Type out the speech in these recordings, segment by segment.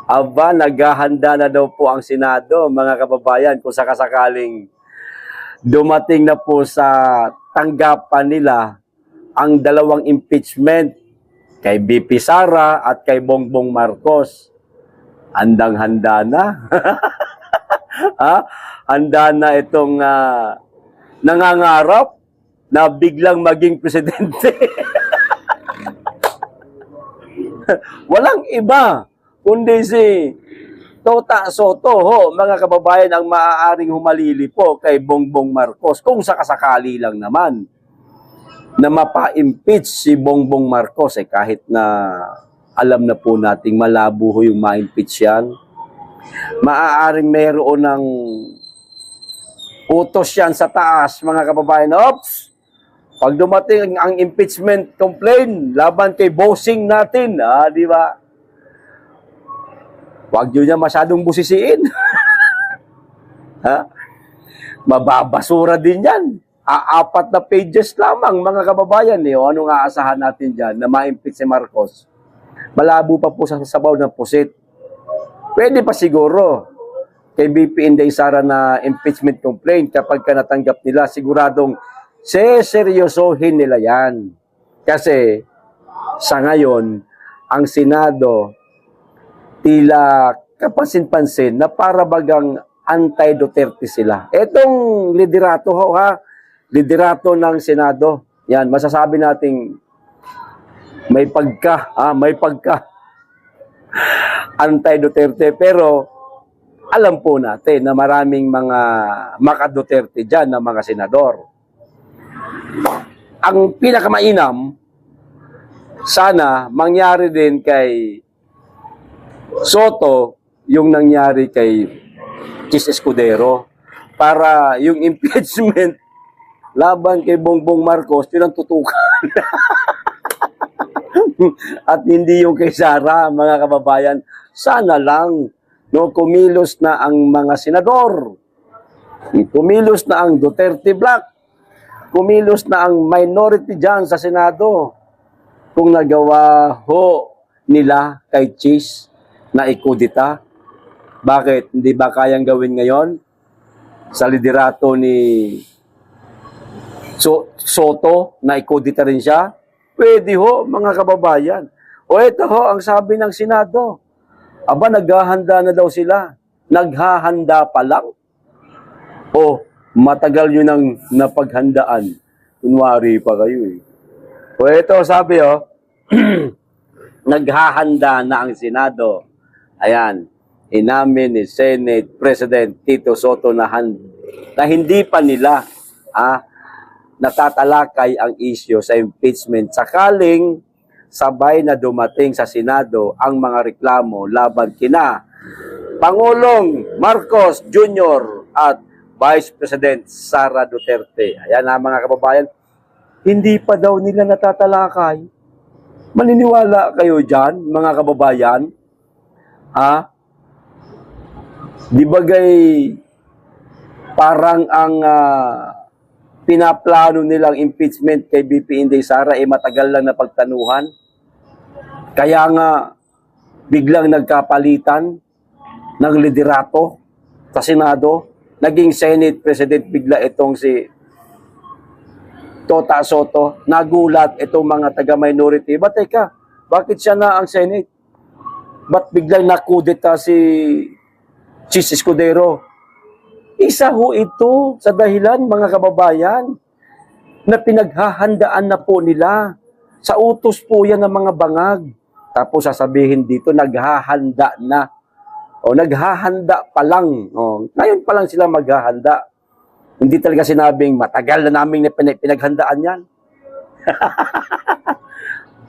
Aba, naghahanda na daw po ang Senado, mga kababayan, kung sakasakaling dumating na po sa tanggapan nila ang dalawang impeachment kay BP Sara at kay Bongbong Marcos. Handang-handa na. Ha? Handa na itong nangangarap na biglang maging presidente. Walang iba kundi si Tota Soto, ho, mga kababayan, ang maaaring humalili po kay Bongbong Marcos kung sakasakali lang naman na mapa-impeach si Bongbong Marcos, kahit na alam na po nating malabo ho yung ma-impeach yan. Maaaring mayroon ng utos yan sa taas, mga kababayan. Oops! Pag dumating ang impeachment complaint laban kay bossing natin, di ba? Huwag nyo niya masyadong busisiin. Ha? Mababasura din yan. 4 na pages lamang, mga kababayan. Anong aasahan natin dyan na ma-impeach si Marcos? Malabo pa po sa sabaw ng pusit. Pwede pa siguro kay BP Inday Sara na impeachment complaint kapag ka natanggap nila, siguradong seseryosohin nila yan. Kasi sa ngayon, ang Senado tila kapansin-pansin na para bagang anti-Duterte sila. Etong liderato ho, liderato ng Senado. Yan, masasabi nating may pagka anti-Duterte, pero alam po natin na maraming mga maka-Duterte dyan na mga senador. Ang pinakamainam, sana mangyari din kay Soto yung nangyari kay Chis Escudero, para yung impeachment laban kay Bongbong Marcos, yun ang tutukan. At hindi yung kay Sara, mga kababayan. Sana lang kumilos na ang mga senador, kumilos na ang Duterte Black, kumilos na ang minority dyan sa Senado kung nagawa ho nila kay Chis na ikudita. Bakit? Hindi ba kayang gawin ngayon sa liderato ni Soto na ikudita rin siya? Pwede ho, mga kababayan. O ito ho, ang sabi ng Senado. Aba, naghahanda na daw sila. Naghahanda pa lang? O matagal nyo nang napaghandaan? Kunwari pa kayo . O ito, sabi naghahanda na ang Senado. Ayan, inamin ni Senate President Tito Soto na hindi pa nila natatalakay ang isyu sa impeachment sakaling sabay na dumating sa Senado ang mga reklamo laban kina Pangulong Marcos Jr. at Vice President Sara Duterte. Ayan na, mga kababayan, hindi pa daw nila natatalakay. Maniniwala kayo dyan, mga kababayan? Di bagay parang ang pinaplano nilang impeachment kay BP Inday Sara matagal lang na pagtanuhan. Kaya nga biglang nagkapalitan ng liderato sa Senado. Naging Senate President bigla itong si Tota Soto. Nagulat itong mga taga-minority. Teka, bakit siya na ang Senate? Ba't biglang nakudeta si Chis Escudero? Isa ho ito sa dahilan, mga kababayan, na pinaghahandaan na po nila. Sa utos po yan ng mga bangag. Tapos sasabihin dito, naghahanda na. O naghahanda pa lang. Ngayon pa lang sila maghahanda. Hindi talaga sinabing matagal na namin pinaghandaan yan.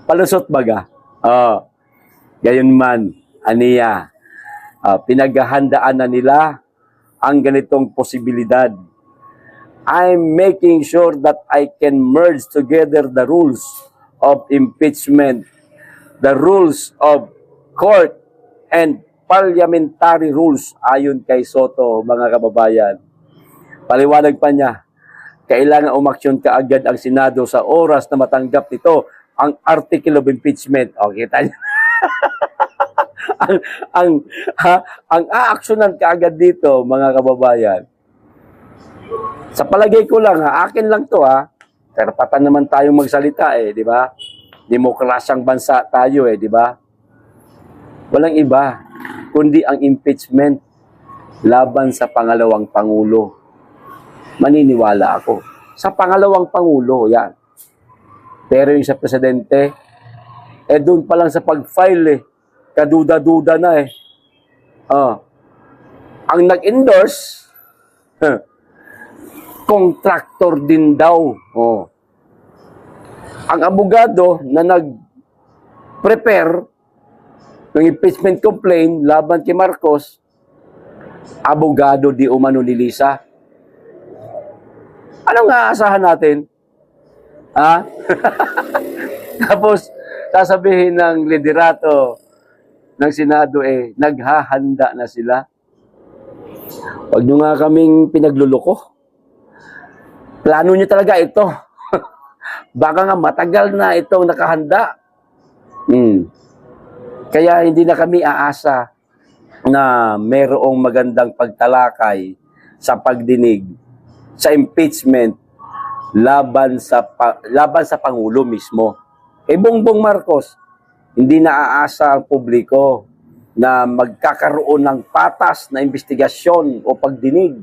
Palusot baga. Gayon man, aniya, pinaghahandaan na nila ang ganitong posibilidad. I'm making sure that I can merge together the rules of impeachment, the rules of court, and parliamentary rules, ayon kay Soto, mga kababayan. Paliwanag pa niya, kailangan umaksyon kaagad ang Senado sa oras na matanggap nito ang article of impeachment. O, kita niyo. ang ang ang aaksyonan kaagad dito, mga kababayan. Sa palagay ko lang, akin lang 'to, karapatan naman tayong magsalita di ba? Demokrasyang bansa tayo di ba? Walang iba kundi ang impeachment laban sa pangalawang pangulo. Maniniwala ako. Sa pangalawang pangulo, yan. Pero yung sa presidente, doon pa lang sa pag-file kaduda-duda na Ang nag-endorse, contractor din daw. Ang abogado na nag-prepare ng impeachment complaint laban kay Marcos, abogado di umano ni Lisa. Anong aasahan natin? Tapos, sasabihin ng liderato ng Senado naghahanda na sila. Huwag nyo nga kaming pinagluloko. Plano nyo talaga ito. Baka nga matagal na itong nakahanda. Kaya hindi na kami aasa na merong magandang pagtalakay sa pagdinig sa impeachment laban sa Pangulo mismo. Bongbong Marcos, hindi na aasa ang publiko na magkakaroon ng patas na investigasyon o pagdinig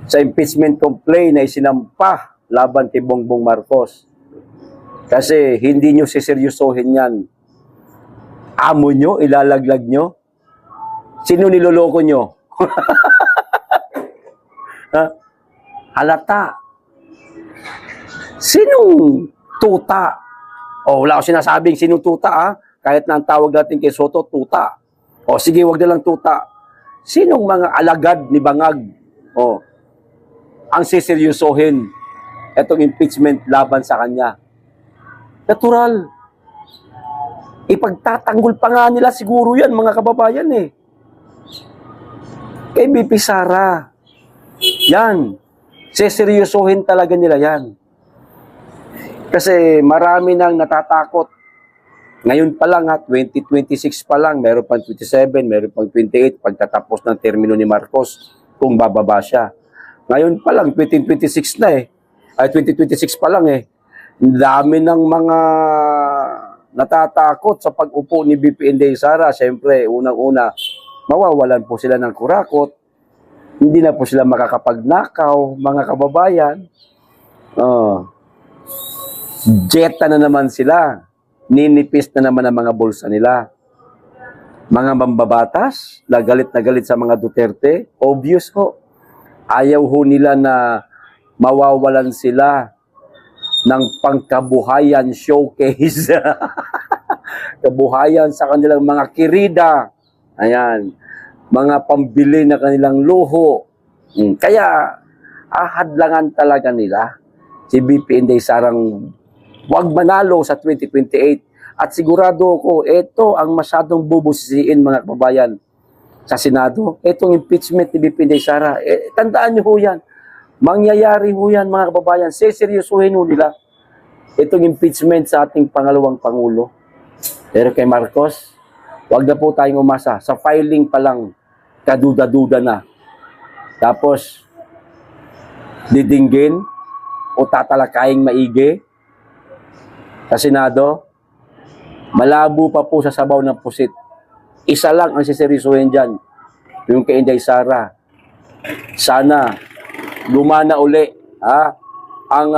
sa impeachment complaint na isinampa laban kay Bongbong Marcos. Kasi hindi nyo siseryosohin yan. Amo nyo, ilalaglag nyo. Sino niloloko nyo? Halata. Sinong tuta? Wala ko sinasabing sinong tuta Kahit na ang tawag natin kay Soto, tuta. Sige, wag na lang tuta. Sinong mga alagad ni Bangag? Ang siseryosohin itong impeachment laban sa kanya. Natural. Ipagtatanggol pa nga nila siguro yan, mga kababayan Kay BP Sara. Yan. Siseryosohin talaga nila yan. Kasi marami nang natatakot. Ngayon pa lang 2026 pa lang, meron pang 27, meron pang 28, pagtatapos ng termino ni Marcos, kung bababa siya. Ngayon pa lang, 2026 na 2026 pa lang Dami ng mga natatakot sa pag-upo ni BP Inday Sara. Siyempre, unang-una, mawawalan po sila ng kurakot. Hindi na po sila makakapagnakaw, mga kababayan. Jetta na naman sila. Ninipis na naman ang mga bulsa nila. Mga mambabatas, na galit sa mga Duterte, obvious Ayaw nila na mawawalan sila ng pangkabuhayan showcase. Kabuhayan sa kanilang mga kirida. Ayan. Mga pambili na kanilang luho. Kaya, ahadlangan talaga nila si BP Inday Sarang wag manalo sa 2028. At sigurado ako, ito ang masyadong bubusisiin, mga kababayan, sa Senado. Itong impeachment ni BP Inday Sara. Tandaan niyo yan. Mangyayari yan, mga kababayan. Seryosohin nila itong impeachment sa ating pangalawang Pangulo. Pero kay Marcos, wag na po tayong umasa. Sa filing pa lang, kaduda-duda na. Tapos, didinggin o tatalakayin maigi sa Senado, malabo pa po sa sabaw ng pusit. Isa lang ang siseryosohin dyan, yung kay Inday Sara. Sana gumana uli ang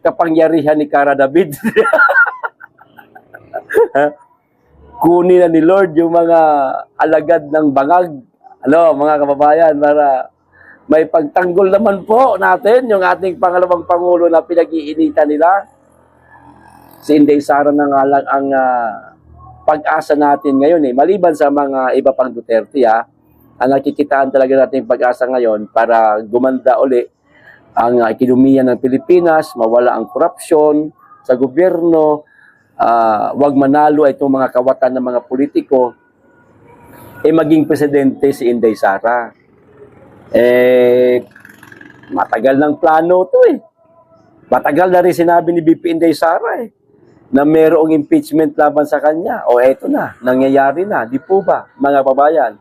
kapangyarihan ni Cara David. Kunin na ni Lord yung mga alagad ng bangag. Mga kababayan, para may pagtanggol naman po natin yung ating pangalawang Pangulo na pinag-iinitan nila. Si Inday Sara na nga lang ang pag-asa natin ngayon maliban sa mga iba pang Duterte ang nakikitaan talaga natin pag-asa ngayon para gumanda uli ang ekonomiya ng Pilipinas, mawala ang korupsyon sa gobyerno, wag manalo itong mga kawatan ng mga politiko, maging presidente si Inday Sara. Matagal ng plano to Matagal na rin sinabi ni BP Inday Sara na mayroong impeachment laban sa kanya. O eto na, nangyayari na. Di po ba, mga babayan?